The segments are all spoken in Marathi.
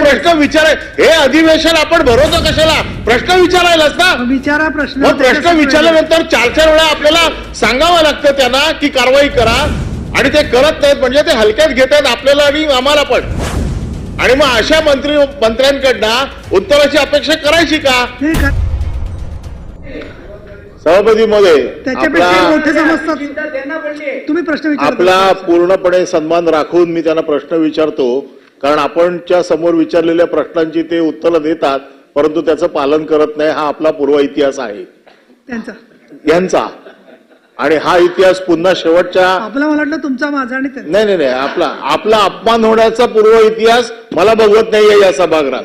प्रश्न विचाराय हे अधिवेशन आपण भरवतो कशाला? प्रश्न विचारायलाच ना. विचारा प्रश्न. मग प्रश्न विचारल्यानंतर 4-4 वेळा आपल्याला सांगावं लागतं त्यांना की कारवाई करा आणि ते करत नाहीत म्हणजे ते हलक्यात घेतात आपल्याला आणि आम्हाला पण. आणि मग अशा मंत्र्यांकडनं उत्तराची अपेक्षा करायची का? सभापती महोदय, त्याच्यापेक्षा मोठे समजतात तुम्ही प्रश्न विचारा. आपला पूर्णपणे सन्मान राखून मी त्यांना प्रश्न विचारतो, कारण आपणच्या समोर विचारलेल्या प्रश्नांची ते उत्तरं देतात परंतु त्याचं पालन करत नाही. हा आपला पूर्व इतिहास आहे यांचा. आणि हा इतिहास पुन्हा शेवटच्या आपला मला वाटलं तुमचा माझा आणि नाही आपला अपमान होण्याचा पूर्व इतिहास मला बघवत नाहीये या सभागृहात.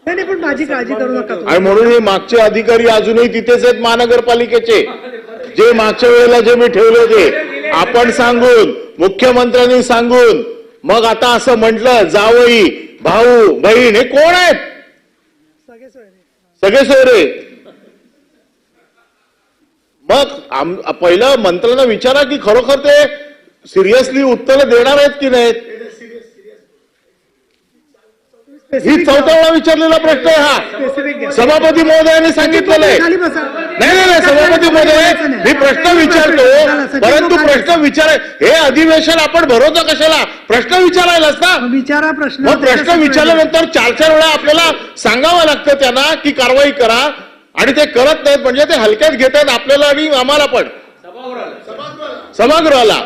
नाही पण माझी काळजी करू नका. आणि म्हणून हे मागचे अधिकारी अजूनही तिथेच आहेत महानगरपालिकेचे, जे मागच्या वेळेला जे मी ठेवले होते आपण सांगून मुख्यमंत्र्यांनी सांगून मग आता असं म्हटलं जावई भाऊ बहीण हे कोण आहेत? सगळे सोयरे. मग पहिलं मंत्र्यांना विचारा की खरोखर ते सिरियसली उत्तर देणार आहेत की नाहीत. ही 4था वेळा विचारलेला प्रश्न आहे हा. सभापती महोदयांनी सांगितलेलं आहे. नाही सभापती महोदय, मी प्रश्न विचारतो परंतु प्रश्न विचार हे अधिवेशन आपण भरवतो कशाला? प्रश्न विचारायलाच ना. विचारा प्रश्न. मग प्रश्न विचारल्यानंतर 4-4 वेळा आपल्याला सांगावं लागतं त्यांना की कारवाई करा आणि ते करत नाहीत म्हणजे ते हलक्यात घेतात आपल्याला आणि आम्हाला पण, सभागृहाला.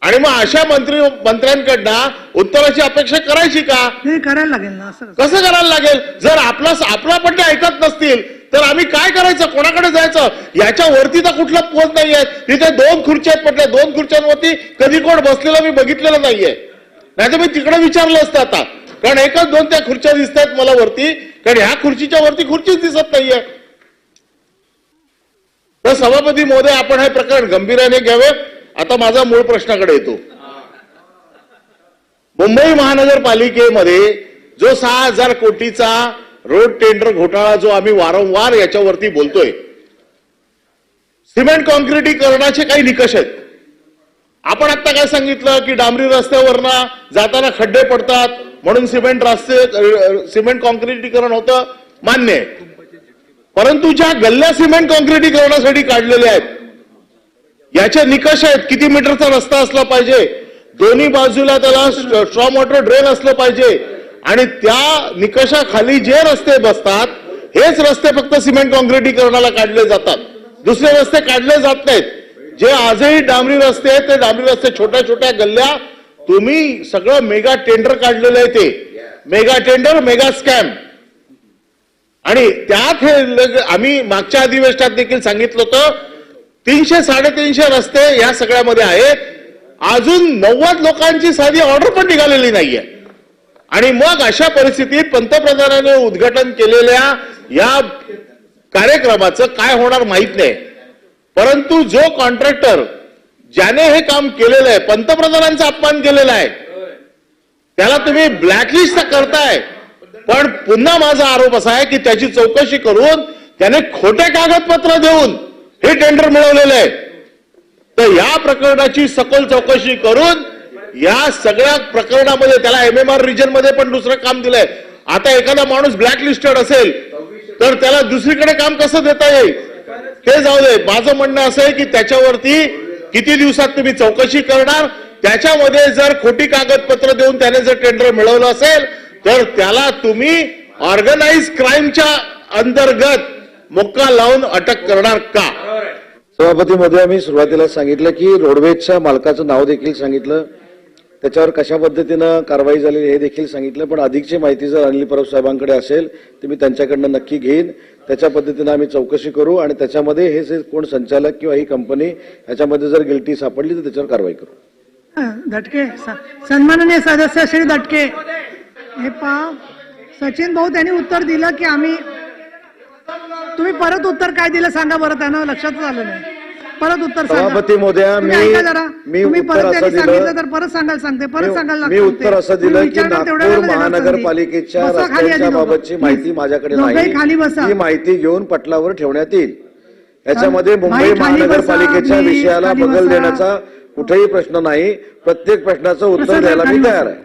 आणि मग अशा मंत्र्यांकडनं उत्तराची अपेक्षा करायची का? करायला लागेल ना. कसं करायला लागेल? जर आपला पण ते ऐकत नसतील तर आम्ही काय करायचं? कोणाकडे जायचं? याच्या वरती तर कुठला पोच नाहीये. तिथे 2 खुर्च्या आहेत म्हटल्या, 2 खुर्च्यांवरती कधी कोण बसलेलं मी बघितलेलं नाहीये. नाहीतर मी तिकडे विचारलं असतं आता, कारण 1-2 त्या खुर्च्या दिसत आहेत मला वरती, कारण ह्या खुर्चीच्या वरती खुर्चीच दिसत नाहीये. तर सभापती महोदय, आपण हे प्रकरण गंभीर्याने घ्यावे. आता माझा मूळ प्रश्नाकडे येतो. मुंबई महानगरपालिकेमध्ये जो 6,000 कोटीचा रोड टेंडर घोटाळा जो आम्ही वारंवार याच्यावरती बोलतोय, सिमेंट कॉन्क्रिटीकरणाचे काही निकष आहेत. आपण आता काय सांगितलं की डांबरी रस्त्यावरनं जाताना खड्डे पडतात म्हणून सिमेंट कॉन्क्रिटीकरण होतं, मान्य आहे. परंतु ज्या गल्ल्या सिमेंट कॉन्क्रिटीकरणासाठी काढलेल्या आहेत याचे निकष आहेत. किती मीटरचा रस्ता असला पाहिजे, दोन्ही बाजूला त्याला स्ट्रॉम वॉटर ड्रेन असलं पाहिजे आणि त्या निकषाखाली जे रस्ते बसतात हेच रस्ते फक्त सिमेंट कॉन्क्रिटीकरणाला काढले जातात. दुसरे रस्ते काढले जात नाहीत. जे आजही डांबरी रस्ते आहेत ते डांबरी रस्ते, छोट्या छोट्या गल्ल्या, तुम्ही सगळं मेगा टेंडर काढलेलं आहे. ते मेगा टेंडर, मेगा स्कॅम. आणि त्यात हे आम्ही मागच्या अधिवेशनात देखील सांगितलं होतं 300-350 रस्ते या सगळ्यामध्ये आहेत. अजून 90 लोकांची साधी ऑर्डर पण निघालेली नाहीये. आणि मग अशा परिस्थितीत पंतप्रधानांनी उद्घाटन केलेल्या या कार्यक्रमाचं काय होणार माहित नाही. परंतु जो कॉन्ट्रॅक्टर ज्याने हे काम केलेलं आहे, पंतप्रधानांचा अपमान केलेला आहे, त्याला तुम्ही ब्लॅकलिस्ट करताय. पण पुन्हा माझा आरोप असा आहे की त्याची चौकशी करून त्याने खोटे कागदपत्र देऊन हे टेंडर मिळवलेलं आहे. तर या प्रकरणाची सखोल चौकशी करून या सगळ्या प्रकरणामध्ये त्याला MMR रिजन मध्ये पण दुसरं काम दिलंय. आता एखादा माणूस ब्लॅकलिस्टेड असेल तर त्याला दुसरीकडे काम कसं देता येईल ते जाऊ दे. माझं म्हणणं असं आहे की त्याच्यावरती किती दिवसात तुम्ही चौकशी करणार, त्याच्यामध्ये जर खोटी कागदपत्र देऊन त्याने जर टेंडर मिळवलं असेल तर त्याला तुम्ही ऑर्गनाइज क्राईमच्या अंतर्गत मोक्का लावून अटक करणार का? सभापती महोदय, मी सुरुवातीला सांगितलं की रोडवेजच्या मालकाचं नाव देखील सांगितलं, त्याच्यावर कशा पद्धतीनं कारवाई झाली हे देखील सांगितलं. पण अधिकची माहिती जर अनिल परब साहेबांकडे असेल तर मी त्यांच्याकडनं नक्की घेईन. त्याच्या पद्धतीनं आम्ही चौकशी करू आणि त्याच्यामध्ये हे जे कोण संचालक किंवा ही कंपनी ह्याच्यामध्ये जर गिल्टी सापडली तर त्याच्यावर कारवाई करू. दटके, सन्माननीय सदस्य श्री दटके, हे सचिन भाऊ त्यांनी उत्तर दिलं की आम्ही, तुम्ही परत उत्तर काय दिलं सांगा बरं, त्यांना लक्षात आलं नाही. परत उत्तर सभापती महोदय, मी परत सांगितलं तर परत सांगायला सांगते, परत सांगायला मी उत्तर असं दिलं की नागपूर महानगरपालिकेच्या रस्त्यांच्या बाबतची माहिती माझ्याकडे नाही, ही माहिती घेऊन पटलावर ठेवण्यात येईल. याच्यामध्ये मुंबई महानगरपालिकेच्या विषयाला बगल देण्याचा कुठेही प्रश्न नाही. प्रत्येक प्रश्नाचं उत्तर द्यायला मी तयार आहे.